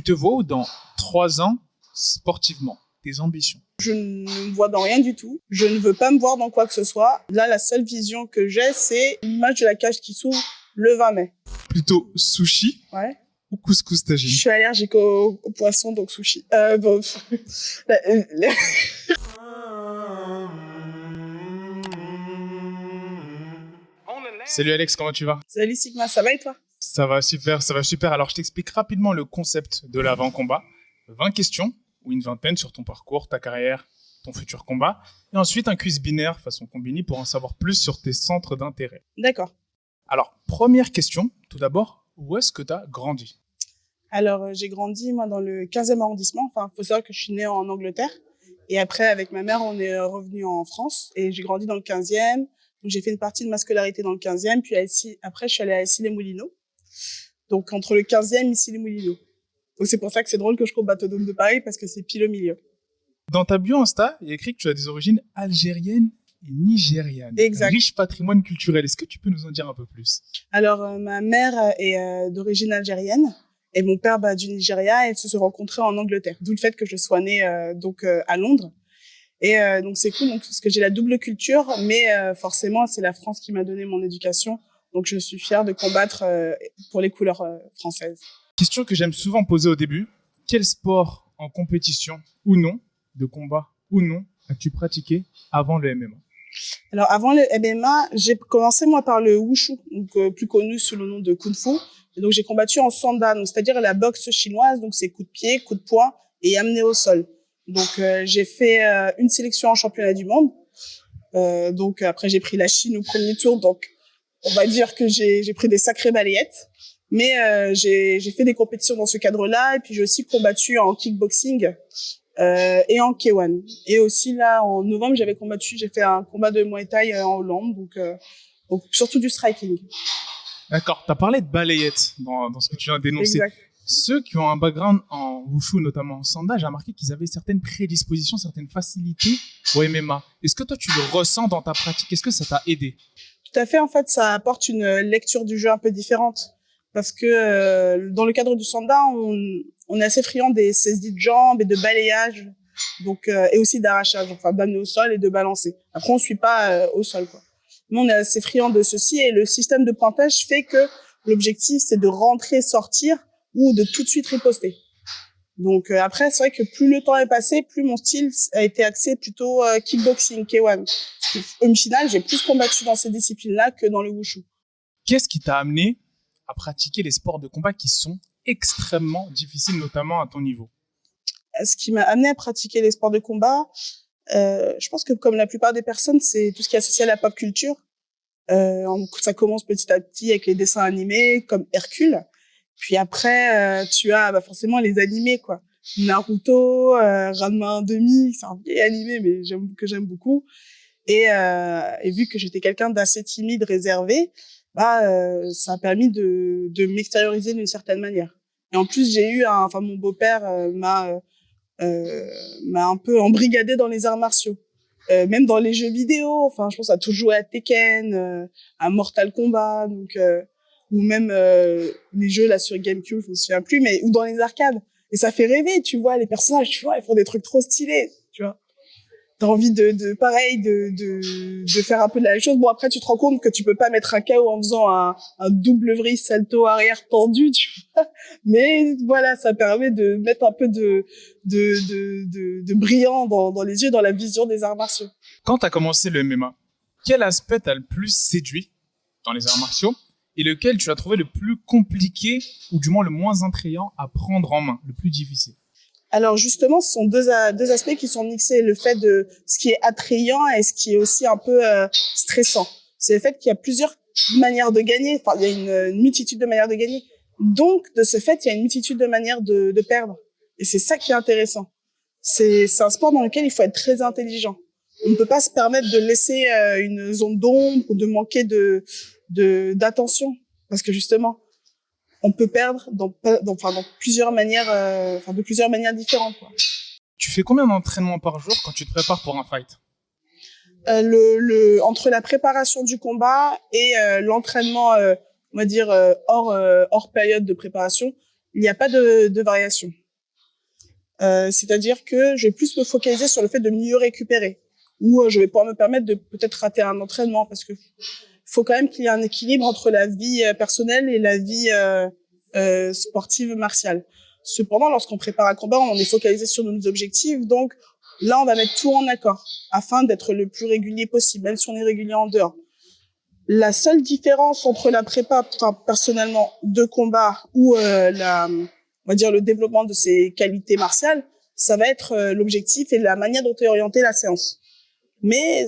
te vois où dans 3 ans sportivement? Tes ambitions? Je ne me vois dans rien du tout. Je ne veux pas me voir dans quoi que ce soit. Là, la seule vision que j'ai, c'est l'image de la cage qui s'ouvre le 20 mai. Plutôt sushi Ouais. ou couscous Je tagine? suis allergique au poisson, donc sushi. Bon, la- Salut Alex, comment tu vas? Salut Sigma, ça va et toi? Ça va super, ça va super. Alors, je t'explique rapidement le concept de l'avant-combat. 20 questions, ou une vingtaine sur ton parcours, ta carrière, ton futur combat. Et ensuite, un quiz binaire façon combini pour en savoir plus sur tes centres d'intérêt. D'accord. Alors, première question, tout d'abord, où est-ce que tu as grandi? Alors, j'ai grandi, moi, dans le 15e arrondissement. Enfin, faut savoir que je suis née en Angleterre. Et après, avec ma mère, on est revenu en France. Et j'ai grandi dans le 15e. Donc, j'ai fait une partie de ma scolarité dans le 15e. Puis après, je suis allée à Issy-les-Moulineaux. Donc, entre le 15e et Issy-les-Moulineaux. Donc, c'est pour ça que c'est drôle que je combatte au Dôme de Paris, parce que c'est pile au milieu. Dans ta bio Insta, il y a écrit que tu as des origines algériennes et nigérianes. Exact. Riche patrimoine culturel. Est-ce que tu peux nous en dire un peu plus? Alors, ma mère est d'origine algérienne et mon père du Nigeria, et ils se sont rencontrés en Angleterre. D'où le fait que je sois née à Londres. Et donc, c'est cool parce que j'ai la double culture, mais forcément, c'est la France qui m'a donné mon éducation. Donc, je suis fière de combattre pour les couleurs françaises. Question que j'aime souvent poser au début. Quel sport en compétition ou non, de combat ou non, as-tu pratiqué avant le MMA? Alors, avant le MMA, j'ai commencé, moi, par le wushu, donc plus connu sous le nom de kung fu. Et donc, j'ai combattu en sanda, donc c'est-à-dire la boxe chinoise. Donc, c'est coup de pied, coup de poing et amené au sol. Donc, j'ai fait une sélection en championnat du monde. Donc, après, j'ai pris la Chine au premier tour. Donc, on va dire que j'ai pris des sacrées balayettes. Mais j'ai fait des compétitions dans ce cadre-là. Et puis, j'ai aussi combattu en kickboxing et en K1. Et aussi, là, en novembre, j'ai fait un combat de Muay Thai en Hollande. Donc surtout du striking. D'accord, tu as parlé de balayettes dans ce que tu viens d'énoncer. Exact. Ceux qui ont un background en wushu, notamment en sanda, j'ai remarqué qu'ils avaient certaines prédispositions, certaines facilités au MMA. Est-ce que toi, tu le ressens dans ta pratique? Est-ce que ça t'a aidé? Tout à fait. En fait, ça apporte une lecture du jeu un peu différente. Parce que dans le cadre du sanda, on est assez friand des saisies de jambes et de balayage. Donc, et aussi d'arrachage, enfin d'amener au sol et de balancer. Après, on suit pas au sol, quoi. Nous, on est assez friand de ceci, et le système de pointage fait que l'objectif, c'est de rentrer, sortir ou de tout de suite riposter. Donc après, c'est vrai que plus le temps est passé, plus mon style a été axé plutôt kickboxing, K1. Au final, j'ai plus combattu dans ces disciplines-là que dans le wushu. Qu'est-ce qui t'a amené à pratiquer les sports de combat qui sont extrêmement difficiles, notamment à ton niveau? Ce qui m'a amené à pratiquer les sports de combat, je pense que comme la plupart des personnes, c'est tout ce qui est associé à la pop culture. Ça commence petit à petit avec les dessins animés comme Hercule. Puis après, tu as forcément les animés, quoi. Naruto, Ranma 1/2, c'est un vieil animé, mais j'aime beaucoup. Et vu que j'étais quelqu'un d'assez timide, réservé, ça a permis de m'extérioriser d'une certaine manière. Et en plus, mon beau-père m'a un peu embrigadé dans les arts martiaux. Même dans les jeux vidéo, enfin, je pense à tout jouer à Tekken, à Mortal Kombat, ou même les jeux là sur GameCube, je me souviens plus, mais ou dans les arcades. Et ça fait rêver, tu vois, les personnages, tu vois, ils font des trucs trop stylés, tu vois. T'as envie de faire un peu de la même chose. Bon, après, tu te rends compte que tu peux pas mettre un KO en faisant un double vrille salto arrière tendu, tu vois. Mais voilà, ça permet de mettre un peu de brillant dans les yeux, dans la vision des arts martiaux. Quand tu as commencé le MMA, quel aspect t'a le plus séduit dans les arts martiaux et lequel tu as trouvé le plus compliqué ou du moins le moins attrayant à prendre en main, le plus difficile? Alors justement, ce sont deux aspects qui sont mixés, le fait de ce qui est attrayant et ce qui est aussi un peu stressant. C'est le fait qu'il y a plusieurs manières de gagner, enfin il y a une multitude de manières de gagner. Donc de ce fait, il y a une multitude de manières de perdre. Et c'est ça qui est intéressant. C'est un sport dans lequel il faut être très intelligent. On ne peut pas se permettre de laisser une zone d'ombre ou de manquer d'attention, parce que justement, on peut perdre dans plusieurs manières, de plusieurs manières différentes, quoi. Tu fais combien d'entraînements par jour quand tu te prépares pour un fight? Entre la préparation du combat et l'entraînement, on va dire hors période de préparation, il n'y a pas de variation. C'est-à-dire que je vais plus me focaliser sur le fait de mieux récupérer, ou je vais pouvoir me permettre de peut-être rater un entraînement, parce que faut quand même qu'il y ait un équilibre entre la vie personnelle et la vie sportive martiale. Cependant, lorsqu'on prépare un combat, on est focalisé sur nos objectifs, donc là, on va mettre tout en accord afin d'être le plus régulier possible, même si on est régulier en dehors. La seule différence entre la prépa, personnellement, de combat ou on va dire le développement de ses qualités martiales, ça va être l'objectif et la manière dont est orientée la séance. Mais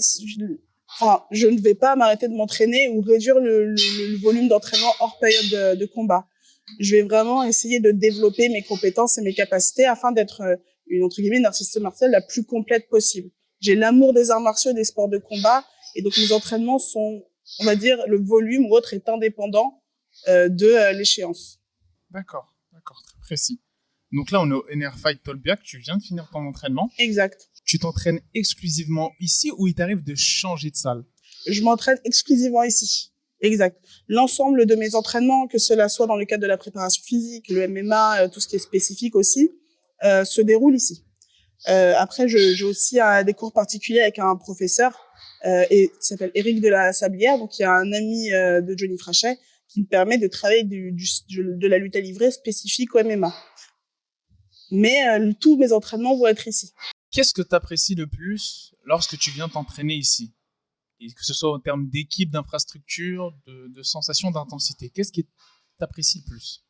je ne vais pas m'arrêter de m'entraîner ou réduire le volume d'entraînement hors période de combat. Je vais vraiment essayer de développer mes compétences et mes capacités afin d'être une artiste martiale la plus complète possible. J'ai l'amour des arts martiaux et des sports de combat, et donc mes entraînements sont, on va dire, le volume ou autre est indépendant de l'échéance. D'accord, très précis. Donc là, on est au NR Fight Tolbiac, tu viens de finir ton entraînement. Exact. Tu t'entraînes exclusivement ici ou il t'arrive de changer de salle? Je m'entraîne exclusivement ici. Exact. L'ensemble de mes entraînements, que cela soit dans le cadre de la préparation physique, le MMA, tout ce qui est spécifique aussi, se déroule ici. Après, j'ai aussi des cours particuliers avec un professeur qui s'appelle Éric de la Sablière, donc il y a un ami de Johnny Frachet qui me permet de travailler de la lutte à livrer spécifique au MMA. Mais tous mes entraînements vont être ici. Qu'est-ce que tu apprécies le plus lorsque tu viens t'entraîner ici? Et que ce soit en termes d'équipe, d'infrastructure, de sensation, d'intensité. Qu'est-ce que tu apprécies le plus?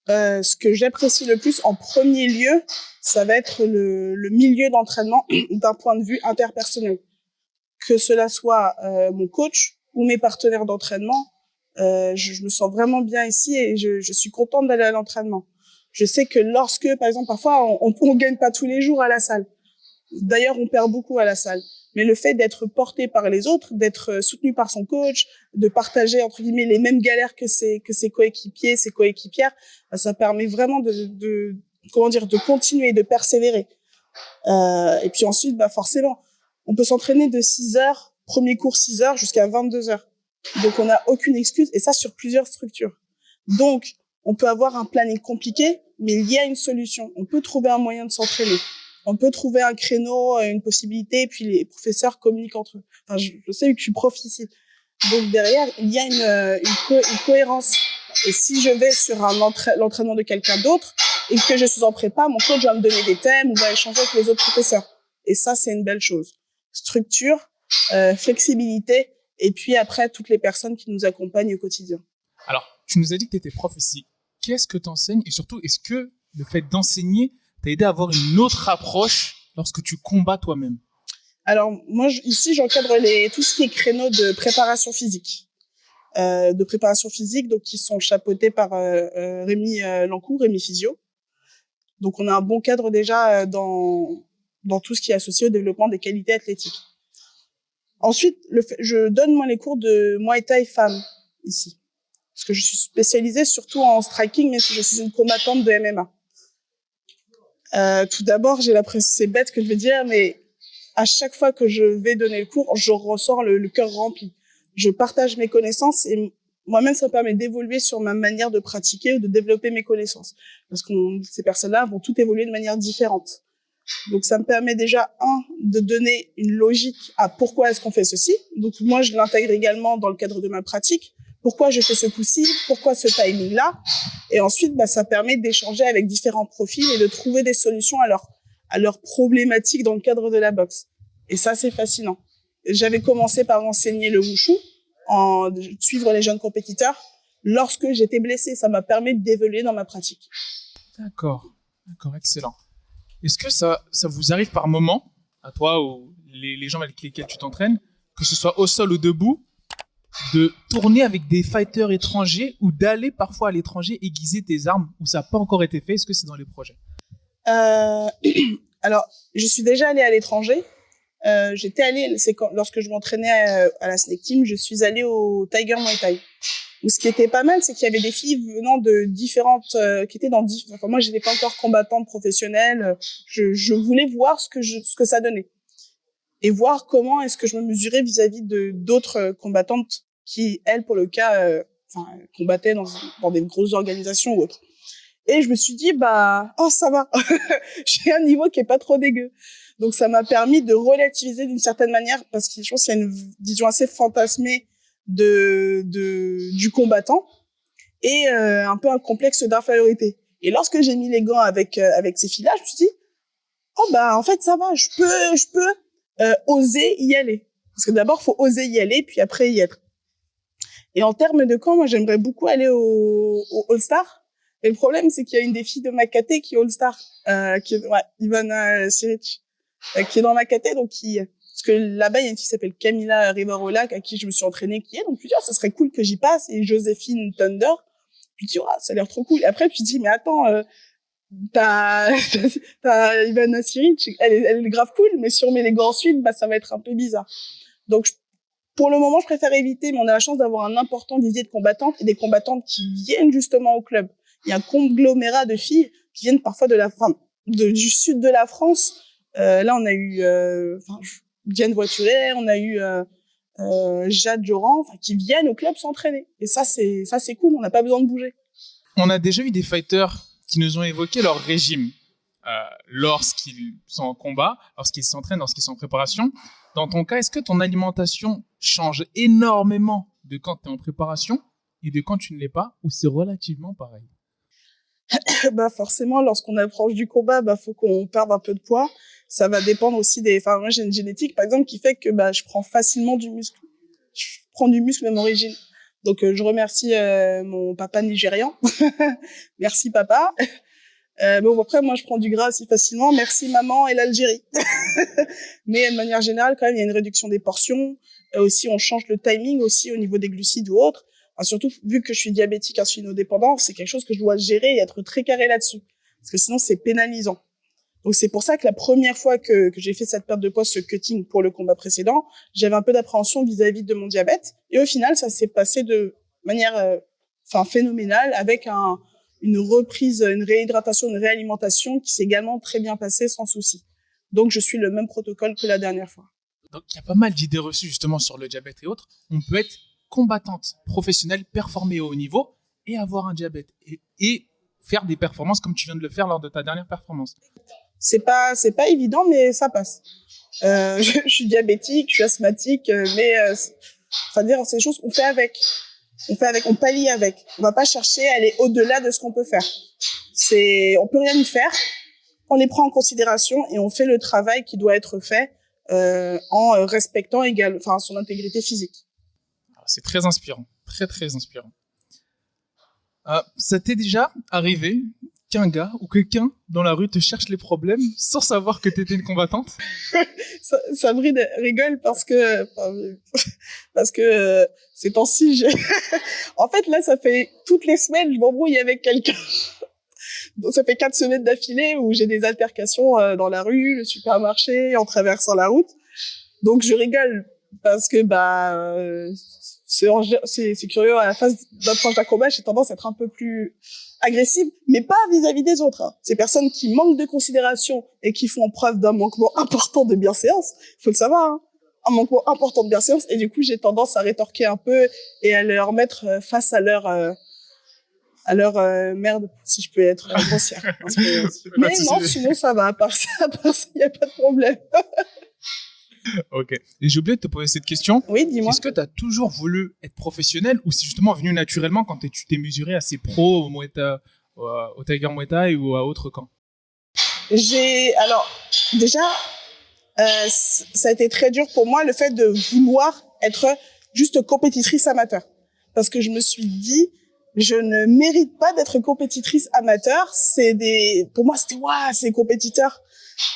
Ce que j'apprécie le plus en premier lieu, ça va être le milieu d'entraînement d'un point de vue interpersonnel. Que cela soit mon coach ou mes partenaires d'entraînement, je me sens vraiment bien ici et je suis contente d'aller à l'entraînement. Je sais que lorsque, par exemple, parfois, on gagne pas tous les jours à la salle. D'ailleurs, on perd beaucoup à la salle. Mais le fait d'être porté par les autres, d'être soutenu par son coach, de partager, entre guillemets, les mêmes galères que ses coéquipiers, ses coéquipières, ça permet vraiment de continuer, de persévérer. Et puis ensuite, forcément, on peut s'entraîner de 6 heures, premier cours 6 heures, jusqu'à 22 heures. Donc, on n'a aucune excuse, et ça sur plusieurs structures. Donc, on peut avoir un planning compliqué, mais il y a une solution. On peut trouver un moyen de s'entraîner. On peut trouver un créneau, une possibilité, et puis les professeurs communiquent entre eux. Enfin, je sais que je suis prof ici. Donc derrière, il y a une cohérence. Et si je vais sur l'entraînement de quelqu'un d'autre, et que je suis en prépa, mon coach va me donner des thèmes, ou va échanger avec les autres professeurs. Et ça, c'est une belle chose. Structure, flexibilité, et puis après, toutes les personnes qui nous accompagnent au quotidien. Alors, tu nous as dit que tu étais prof ici. Qu'est-ce que tu enseignes? Et surtout, est-ce que le fait d'enseigner t'a aidé à avoir une autre approche lorsque tu combats toi-même? Alors, moi, ici, j'encadre tout ce qui est créneaux de préparation physique. Donc qui sont chapeautés par Rémi Lancourt, Rémi Physio. Donc, on a un bon cadre déjà dans tout ce qui est associé au développement des qualités athlétiques. Ensuite, je donne, moi, les cours de Muay Thai femmes ici. Parce que je suis spécialisée surtout en striking, mais je suis une combattante de MMA. Tout d'abord, j'ai l'impression, c'est bête que je vais dire, mais à chaque fois que je vais donner le cours, je ressors le cœur rempli. Je partage mes connaissances et moi-même, ça me permet d'évoluer sur ma manière de pratiquer ou de développer mes connaissances. Parce que ces personnes-là vont toutes évoluer de manière différente. Donc, ça me permet déjà, de donner une logique à pourquoi est-ce qu'on fait ceci. Donc, moi, je l'intègre également dans le cadre de ma pratique. Pourquoi je fais ce coup-ci? Pourquoi ce timing-là? Et ensuite, ça permet d'échanger avec différents profils et de trouver des solutions à leurs problématiques dans le cadre de la boxe. Et ça, c'est fascinant. J'avais commencé par enseigner le wushu, suivre les jeunes compétiteurs. Lorsque j'étais blessée, ça m'a permis d'évoluer dans ma pratique. D'accord, excellent. Est-ce que ça vous arrive par moment, à toi ou les gens avec lesquels tu t'entraînes, que ce soit au sol ou debout, de tourner avec des fighters étrangers ou d'aller parfois à l'étranger aiguiser tes armes, ou ça n'a pas encore été fait? Est-ce que c'est dans les projets? Alors, je suis déjà allée à l'étranger. Lorsque je m'entraînais à la Snake Team, je suis allée au Tiger Muay Thai. Où ce qui était pas mal, c'est qu'il y avait des filles venant de différentes, qui étaient enfin, moi, j'étais pas encore combattante professionnelle. Je voulais voir ce que ça donnait. Et voir comment est-ce que je me mesurais vis-à-vis de d'autres combattantes qui, elles, pour le cas, combattaient dans des grosses organisations ou autres. Et je me suis dit, oh, ça va. J'ai un niveau qui est pas trop dégueu. Donc, ça m'a permis de relativiser d'une certaine manière, parce que je pense qu'il y a une vision assez fantasmée du combattant et un peu un complexe d'infériorité. Et lorsque j'ai mis les gants avec ces filles-là, je me suis dit, en fait, ça va, je peux oser y aller. Parce que d'abord, faut oser y aller, puis après y être. Et en termes de camp, moi, j'aimerais beaucoup aller au All-Star. Et le problème, c'est qu'il y a une des filles de ma caté qui est All-Star, Ivana Siric, qui est dans ma caté, donc parce que là-bas, il y a une fille qui s'appelle Camila Rivarola, à qui je me suis entraînée, qui est, donc je me dis, ça serait cool que j'y passe, et Joséphine Thunder. Puis tu vois, ça a l'air trop cool. Et après, tu te dis, mais attends, t'as Ivana Siric, elle est grave cool, mais si on met les gants ensuite, ça va être un peu bizarre. Donc, pour le moment, je préfère éviter, mais on a la chance d'avoir un important vivier de combattantes et des combattantes qui viennent justement au club. Il y a un conglomérat de filles qui viennent parfois du sud de la France. Là, on a eu Diane Voituret, on a eu Jade Joran, qui viennent au club s'entraîner. Et ça, c'est cool, on n'a pas besoin de bouger. On a déjà eu des fighters qui nous ont évoqué leur régime lorsqu'ils sont en combat, lorsqu'ils s'entraînent, lorsqu'ils sont en préparation. Dans ton cas, est-ce que ton alimentation change énormément de quand tu es en préparation et de quand tu ne l'es pas, ou c'est relativement pareil? Forcément, lorsqu'on approche du combat, faut qu'on perde un peu de poids. Ça va dépendre aussi moi, j'ai une génétique, par exemple, qui fait que je prends facilement du muscle. Je prends du muscle même origine. Donc, je remercie mon papa nigérian. Merci, papa. Après, moi, je prends du gras assez facilement. Merci, maman et l'Algérie. Mais de manière générale, quand même, il y a une réduction des portions. Aussi, on change le timing aussi au niveau des glucides ou autres. Surtout, vu que je suis diabétique insulinodépendant, c'est quelque chose que je dois gérer et être très carré là-dessus. Parce que sinon, c'est pénalisant. Donc, c'est pour ça que la première fois que j'ai fait cette perte de poids, ce cutting pour le combat précédent, j'avais un peu d'appréhension vis-à-vis de mon diabète. Et au final, ça s'est passé de manière phénoménale avec une reprise, une réhydratation, une réalimentation qui s'est également très bien passée sans souci. Donc, je suis le même protocole que la dernière fois. Donc, il y a pas mal d'idées reçues justement sur le diabète et autres. On peut être combattante professionnelle, performer au haut niveau et avoir un diabète et faire des performances comme tu viens de le faire lors de ta dernière performance. C'est pas évident, mais ça passe. Je suis diabétique, je suis asthmatique, mais c'est des choses qu'on fait avec. On pallie avec. On va pas chercher à aller au-delà de ce qu'on peut faire. On peut rien y faire. On les prend en considération et on fait le travail qui doit être fait en respectant son intégrité physique. C'est très inspirant, très très inspirant. Ça t'est déjà arrivé qu'un gars ou quelqu'un dans la rue te cherche les problèmes sans savoir que t'étais une combattante? Sabrine rigole parce que ces temps-ci, en fait là, ça fait toutes les semaines, je m'embrouille avec quelqu'un. Donc ça fait 4 semaines d'affilée où j'ai des altercations dans la rue, le supermarché, en traversant la route. Donc je rigole parce que c'est curieux, à la phase d'approche d'un combat, j'ai tendance à être un peu plus agressive, mais pas vis-à-vis des autres. Hein. Ces personnes qui manquent de considération et qui font preuve d'un manquement important de bienséance, il faut le savoir, hein, un manquement important de bienséance, et du coup, j'ai tendance à rétorquer un peu et à leur mettre face à leur merde, si je peux être grossière. Mais non, sinon ça va, à part ça, il n'y a pas de problème. Ok. Et j'ai oublié de te poser cette question. Oui, dis-moi. Est-ce que tu as toujours voulu être professionnel ou c'est justement venu naturellement quand tu t'es mesuré à ces pros au Tiger Muay Thai ou à autre camp? Alors, déjà, ça a été très dur pour moi le fait de vouloir être juste compétitrice amateur. Parce que je me suis dit, je ne mérite pas d'être compétitrice amateur. Pour moi, c'était, c'est les compétiteurs.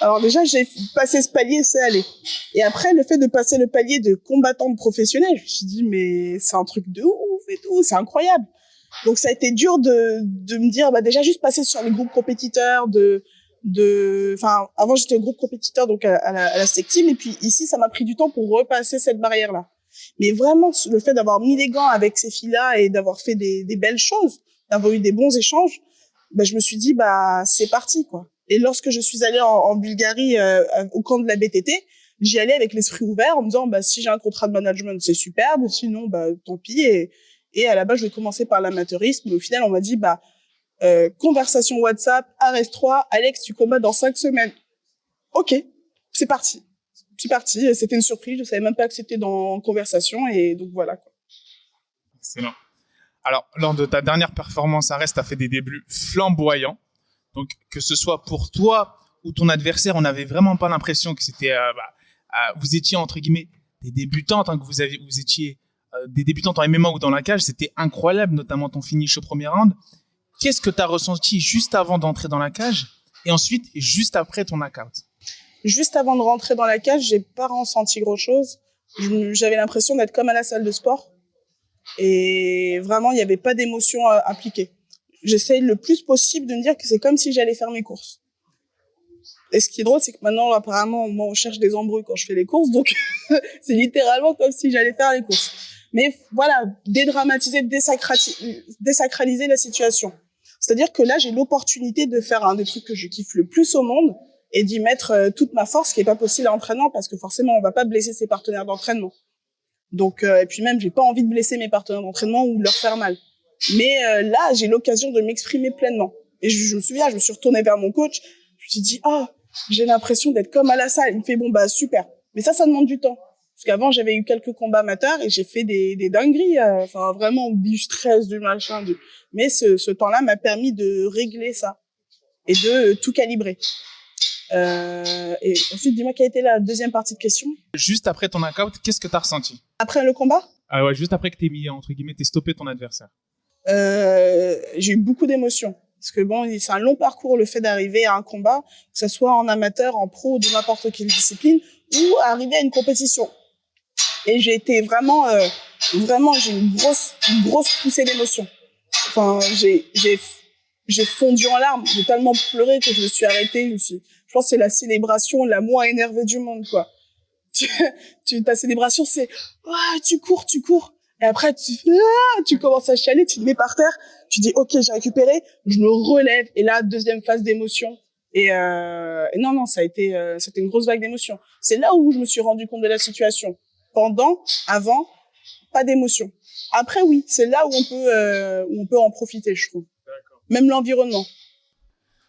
Alors déjà, j'ai passé ce palier, c'est allé. Et après, le fait de passer le palier de combattante professionnelle, je me suis dit, mais c'est un truc de ouf et tout, c'est incroyable. Donc ça a été dur de me dire, déjà juste passer sur les groupes compétiteurs, avant j'étais au groupe compétiteur, donc à la STEC Team, et puis ici, ça m'a pris du temps pour repasser cette barrière-là. Mais vraiment, le fait d'avoir mis les gants avec ces filles-là et d'avoir fait des belles choses, d'avoir eu des bons échanges, je me suis dit, c'est parti, quoi. Et lorsque je suis allée en Bulgarie au camp de la BTT, j'y allais avec l'esprit ouvert en me disant si j'ai un contrat de management, c'est superbe, sinon tant pis. Et à la base, je vais commencer par l'amateurisme. Mais au final, on m'a dit Conversation WhatsApp, Ares 3, Alex, tu combats dans 5 semaines. Ok, c'est parti. C'est parti. C'était une surprise. Je savais même pas que c'était dans conversation et donc voilà, quoi. Excellent. Alors, lors de ta dernière performance à Arès, tu as fait des débuts flamboyants. Donc, que ce soit pour toi ou ton adversaire, on n'avait vraiment pas l'impression que c'était, vous étiez entre guillemets des débutantes, hein, que vous étiez des débutantes en MMA ou dans la cage. C'était incroyable, notamment ton finish au premier round. Qu'est-ce que tu as ressenti juste avant d'entrer dans la cage et ensuite juste après ton knockout? Juste avant de rentrer dans la cage, j'ai pas ressenti grand chose. J'avais l'impression d'être comme à la salle de sport. Et vraiment, il n'y avait pas d'émotion appliquée. J'essaye le plus possible de me dire que c'est comme si j'allais faire mes courses. Et ce qui est drôle, c'est que maintenant, apparemment, moi, on cherche des embrouilles quand je fais les courses. Donc, c'est littéralement comme si j'allais faire les courses. Mais voilà, dédramatiser, désacraliser la situation. C'est-à-dire que là, j'ai l'opportunité de faire un des trucs que je kiffe le plus au monde et d'y mettre toute ma force, ce qui n'est pas possible à l'entraînement parce que forcément, on ne va pas blesser ses partenaires d'entraînement. Donc, et puis même, j'ai pas envie de blesser mes partenaires d'entraînement ou de leur faire mal. Mais là, j'ai l'occasion de m'exprimer pleinement. Et je me souviens, je me suis retournée vers mon coach. Je me suis dit, j'ai l'impression d'être comme à la salle. Il me fait, bon, bah super. Mais ça demande du temps. Parce qu'avant, j'avais eu quelques combats amateurs et j'ai fait des dingueries. Enfin, vraiment, du stress, du machin. Mais ce temps-là m'a permis de régler ça et de tout calibrer. Et ensuite, dis-moi quelle était la deuxième partie de question. Juste après ton knockout, qu'est-ce que tu as ressenti? Après le combat? Ah ouais, juste après que t'es stoppé ton adversaire. J'ai eu beaucoup d'émotions. Parce que bon, c'est un long parcours, le fait d'arriver à un combat, que ce soit en amateur, en pro, de n'importe quelle discipline, ou arriver à une compétition. Et j'ai été vraiment, j'ai eu une grosse poussée d'émotions. Enfin, j'ai fondu en larmes, j'ai tellement pleuré que je me suis arrêtée. Je pense que c'est la célébration la moins énervée du monde, quoi. Ta célébration, c'est tu cours. Et après, tu commences à chialer, tu te mets par terre, tu dis ok, j'ai récupéré, je me relève. Et là, deuxième phase d'émotion. Et non, c'était une grosse vague d'émotion. C'est là où je me suis rendu compte de la situation. Pendant, avant, pas d'émotion. Après, oui, c'est là où on peut en profiter, je trouve. D'accord. Même l'environnement.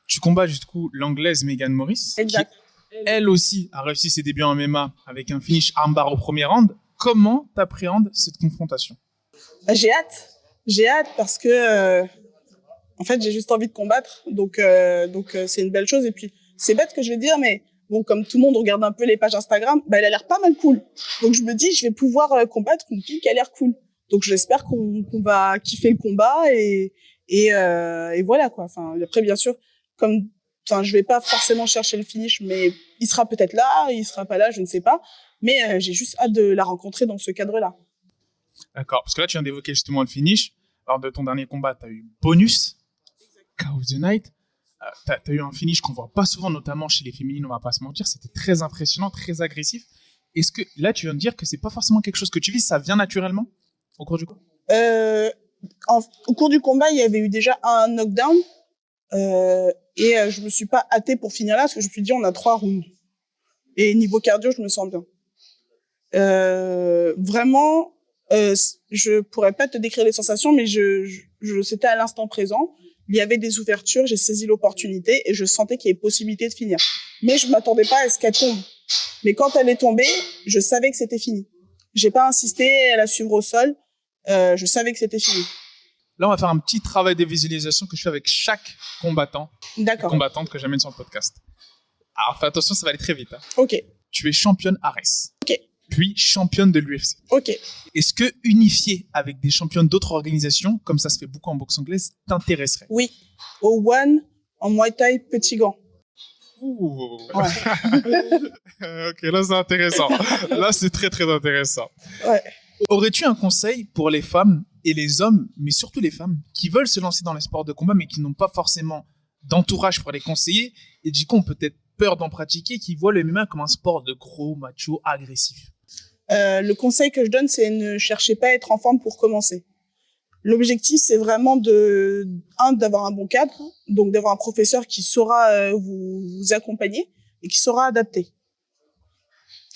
Tu combats du coup l'anglaise Megan Morris, exact. qui elle aussi a réussi ses débuts en MMA avec un finish armbar au premier round. Comment t'appréhendes cette confrontation? J'ai hâte parce que en fait j'ai juste envie de combattre, donc c'est une belle chose. Et puis c'est bête que je vais dire, mais bon, comme tout le monde regarde un peu les pages Instagram, elle a l'air pas mal cool. Donc je me dis, je vais pouvoir combattre une fille qui a l'air cool. Donc j'espère qu'on va kiffer le combat et voilà quoi. Enfin après bien sûr, je vais pas forcément chercher le finish, mais il sera peut-être là, il sera pas là, je ne sais pas. Mais j'ai juste hâte de la rencontrer dans ce cadre-là. D'accord, parce que là tu viens d'évoquer justement le finish. Lors de ton dernier combat, tu as eu bonus, KO of the Night. Tu as eu un finish qu'on voit pas souvent, notamment chez les féminines, on va pas se mentir. C'était très impressionnant, très agressif. Est-ce que là tu viens de dire que c'est pas forcément quelque chose que tu vis, ça vient naturellement au cours du combat? Au cours du combat, il y avait eu déjà un knockdown et je me suis pas hâtée pour finir là parce que je me suis dit on a 3 rounds. Et niveau cardio, je me sens bien. Vraiment, je pourrais pas te décrire les sensations, mais c'était à l'instant présent. Il y avait des ouvertures, j'ai saisi l'opportunité et je sentais qu'il y avait possibilité de finir. Mais je m'attendais pas à ce qu'elle tombe. Mais quand elle est tombée, je savais que c'était fini. J'ai pas insisté à la suivre au sol. Je savais que c'était fini. Là, on va faire un petit travail de visualisation que je fais avec chaque combattant, combattante que j'amène sur le podcast. Alors, fais attention, ça va aller très vite. Hein. Ok. Tu es championne Ares. Ok. Puis championne de l'UFC. Ok. Est-ce que unifier avec des championnes d'autres organisations, comme ça se fait beaucoup en boxe anglaise, t'intéresserait? Oui. Au One, en Muay Thai, petit gant. Ouh. Ouais. Ok, là c'est intéressant. Là c'est très très intéressant. Ouais. Aurais-tu un conseil pour les femmes et les hommes, mais surtout les femmes, qui veulent se lancer dans les sports de combat, mais qui n'ont pas forcément d'entourage pour les conseiller, et du coup ont peut-être peur d'en pratiquer, qui voient le MMA comme un sport de gros, macho, agressif? Le conseil que je donne, c'est ne cherchez pas à être en forme pour commencer. L'objectif, c'est vraiment d'avoir un bon cadre, donc d'avoir un professeur qui saura vous accompagner et qui saura adapter.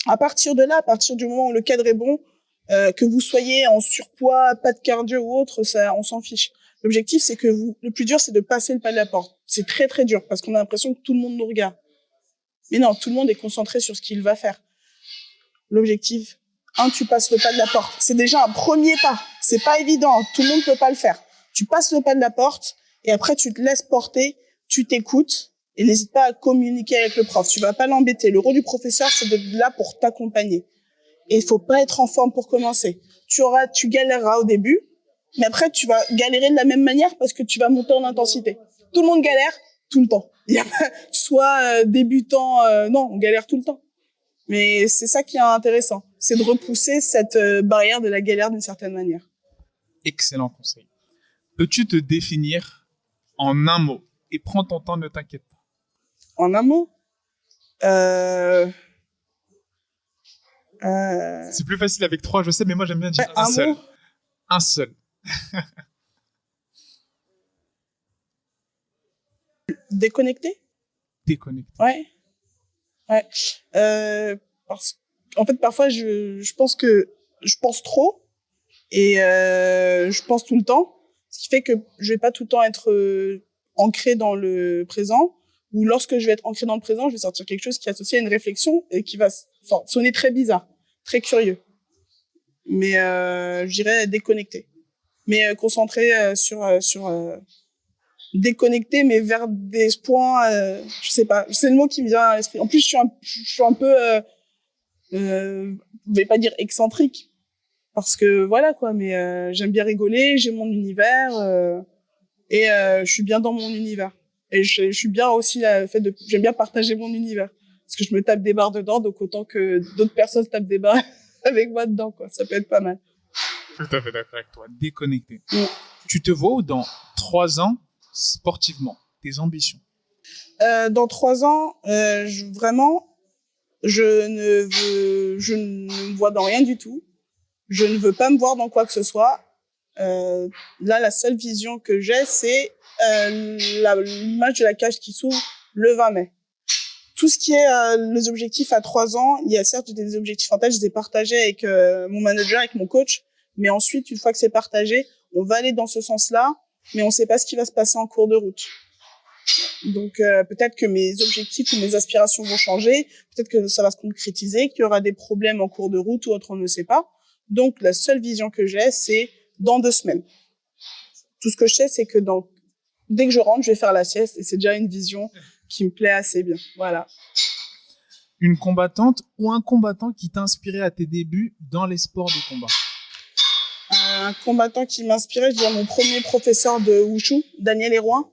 À partir de là, à partir du moment où le cadre est bon, que vous soyez en surpoids, pas de cardio ou autre, ça, on s'en fiche. L'objectif, c'est que le plus dur, c'est de passer le pas de la porte. C'est très, très dur parce qu'on a l'impression que tout le monde nous regarde. Mais non, tout le monde est concentré sur ce qu'il va faire. L'objectif, tu passes le pas de la porte. C'est déjà un premier pas. C'est pas évident. Tout le monde peut pas le faire. Tu passes le pas de la porte et après, tu te laisses porter, tu t'écoutes et n'hésite pas à communiquer avec le prof. Tu vas pas l'embêter. Le rôle du professeur, c'est d'être là pour t'accompagner. Et il faut pas être en forme pour commencer. Tu galéreras au début, mais après, tu vas galérer de la même manière parce que tu vas monter en intensité. Tout le monde galère tout le temps. Il y a pas, tu sois débutant, non, on galère tout le temps. Mais c'est ça qui est intéressant, c'est de repousser cette barrière de la galère d'une certaine manière. Excellent conseil. Peux-tu te définir en un mot? Et prends ton temps, ne t'inquiète pas. En un mot, c'est plus facile avec 3, je sais, mais moi j'aime bien dire un seul. Mot. Un seul. Déconnecté. Déconnecté. Ouais. En fait, parfois, je pense que je pense trop et je pense tout le temps, ce qui fait que je vais pas tout le temps être ancré dans le présent. Ou lorsque je vais être ancré dans le présent, je vais sortir quelque chose qui est associé à une réflexion et qui va sonner très bizarre, très curieux. Mais je dirais déconnecté. Mais concentré sur déconnecté, mais vers des points, je sais pas, c'est le mot qui me vient à l'esprit. En plus, je suis un peu, je vais pas dire excentrique, parce que voilà quoi, mais j'aime bien rigoler, j'ai mon univers, et je suis bien dans mon univers. Et je suis bien aussi le fait de, j'aime bien partager mon univers, parce que je me tape des barres dedans, donc autant que d'autres personnes se tapent des barres avec moi dedans, quoi. Ça peut être pas mal. Tout à fait d'accord avec toi. Déconnecté. Tu te vois où dans 3 ans sportivement, tes ambitions? Dans 3 ans, vraiment, je ne me vois dans rien du tout. Je ne veux pas me voir dans quoi que ce soit. Là, la seule vision que j'ai, c'est l'image de la cage qui s'ouvre le 20 mai. Tout ce qui est les objectifs à 3 ans, il y a certes des objectifs en tête, je les ai partagés avec mon manager, avec mon coach, mais ensuite, une fois que c'est partagé, on va aller dans ce sens-là, mais on ne sait pas ce qui va se passer en cours de route. Donc peut-être que mes objectifs ou mes aspirations vont changer, peut-être que ça va se concrétiser, qu'il y aura des problèmes en cours de route ou autre, on ne sait pas. Donc la seule vision que j'ai, c'est dans 2 semaines. Tout ce que je sais, c'est que dès que je rentre, je vais faire la sieste et c'est déjà une vision qui me plaît assez bien. Voilà. Une combattante ou un combattant qui t'a inspiré à tes débuts dans les sports de combat? Un combattant qui m'inspirait, je dirais mon premier professeur de Wushu, Daniel Héroin,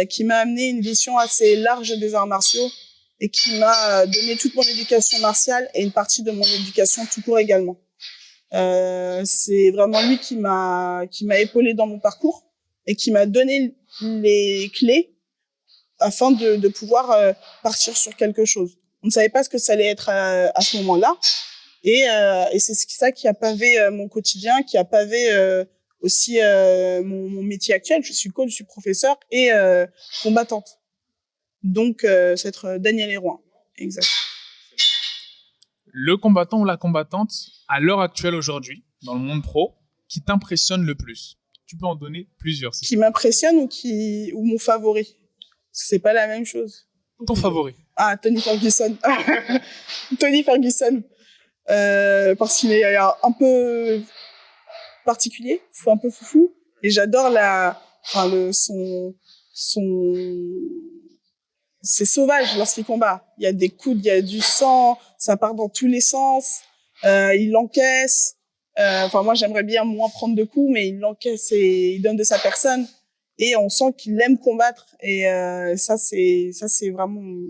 qui m'a amené une vision assez large des arts martiaux et qui m'a donné toute mon éducation martiale et une partie de mon éducation tout court également. C'est vraiment lui qui m'a épaulé dans mon parcours et qui m'a donné les clés afin de pouvoir partir sur quelque chose. On ne savait pas ce que ça allait être à ce moment-là. Et c'est ça qui a pavé mon quotidien, qui a pavé aussi mon métier actuel. Je suis coach, je suis professeur et combattante. Donc, c'est être Daniel Héroin. Exact. Le combattant ou la combattante, à l'heure actuelle aujourd'hui, dans le monde pro, qui t'impressionne le plus? Tu peux en donner plusieurs. Qui m'impressionne ou mon favori? Parce que c'est pas la même chose. Ton favori? Ah, Tony Ferguson. Tony Ferguson. Parce qu'il est un peu particulier, un peu foufou, et j'adore c'est sauvage lorsqu'il combat. Il y a des coups, il y a du sang, ça part dans tous les sens, il encaisse. Moi, j'aimerais bien moins prendre de coups, mais il encaisse et il donne de sa personne, et on sent qu'il aime combattre, et ça, c'est vraiment mon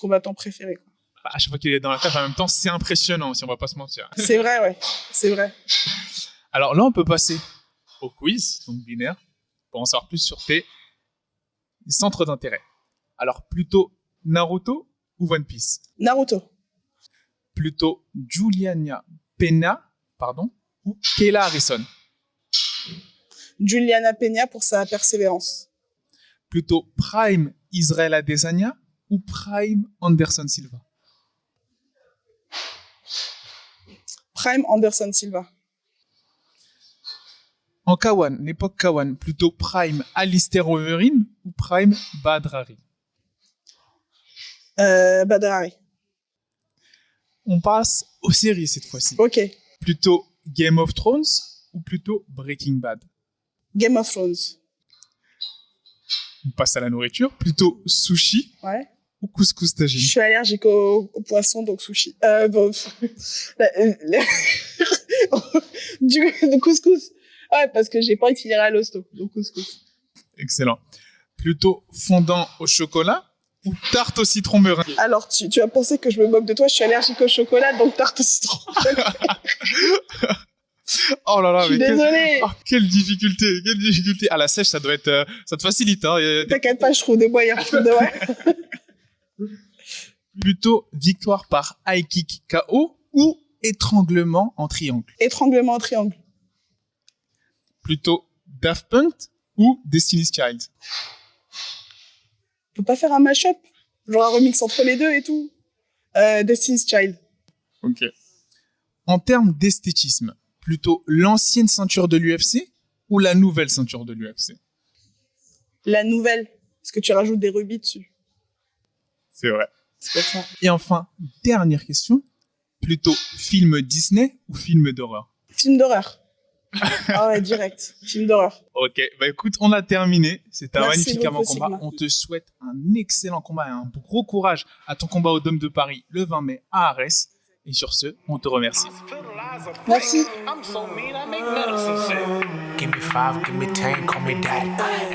combattant préféré, quoi. À chaque fois qu'il est dans la cage, en même temps, c'est impressionnant, si on va pas se mentir. C'est vrai, ouais. C'est vrai. Alors là, on peut passer au quiz, donc binaire, pour en savoir plus sur tes centres d'intérêt. Alors, plutôt Naruto ou One Piece? Naruto. Plutôt Juliana Pena, ou Kayla Harrison? Juliana Peña pour sa persévérance. Plutôt Prime Israel Adesanya ou Prime Anderson Silva? Prime Anderson Silva. En Kawan, l'époque Kawan, plutôt Prime Alistair Overeem ou Prime Badr Hari? Badr Hari. On passe aux séries cette fois-ci. Ok. Plutôt Game of Thrones ou plutôt Breaking Bad? Game of Thrones. On passe à la nourriture. Plutôt sushi Ouais. ou couscous Je tagine? suis allergique au poisson, donc sushi. Bon, du couscous. Ouais, parce que j'ai pas envie de finir à l'hosto, donc couscous. Excellent. Plutôt fondant au chocolat ou tarte au citron meringue? Alors, tu as pensé que je me moque de toi, je suis allergique au chocolat, donc tarte au citron. Oh là là, Je suis mais désolée. Oh, quelle difficulté, quelle difficulté. À la sèche, ça doit être, ça te facilite, hein. T'inquiète pas, je trouve des moyens. Plutôt victoire par high kick KO ou étranglement en triangle? Étranglement en triangle. Plutôt Daft Punk ou Destiny's Child? On peut pas faire un mash-up? Genre un remix entre les deux et tout? Destiny's Child. Ok. En termes d'esthétisme, plutôt l'ancienne ceinture de l'UFC ou la nouvelle ceinture de l'UFC? La nouvelle. Parce que tu rajoutes des rubis dessus. C'est vrai. C'est pour ça. Et enfin, dernière question, plutôt film Disney ou film d'horreur? Film d'horreur. Ah ouais, direct. Film d'horreur. Ok, bah écoute, on a terminé. C'était un Merci magnifique beaucoup, avant-combat. Sigma. On te souhaite un excellent combat et un gros courage à ton combat au Dôme de Paris le 20 mai à Arès. Et sur ce, on te remercie. Merci. Give me 5, give me 10, call me daddy.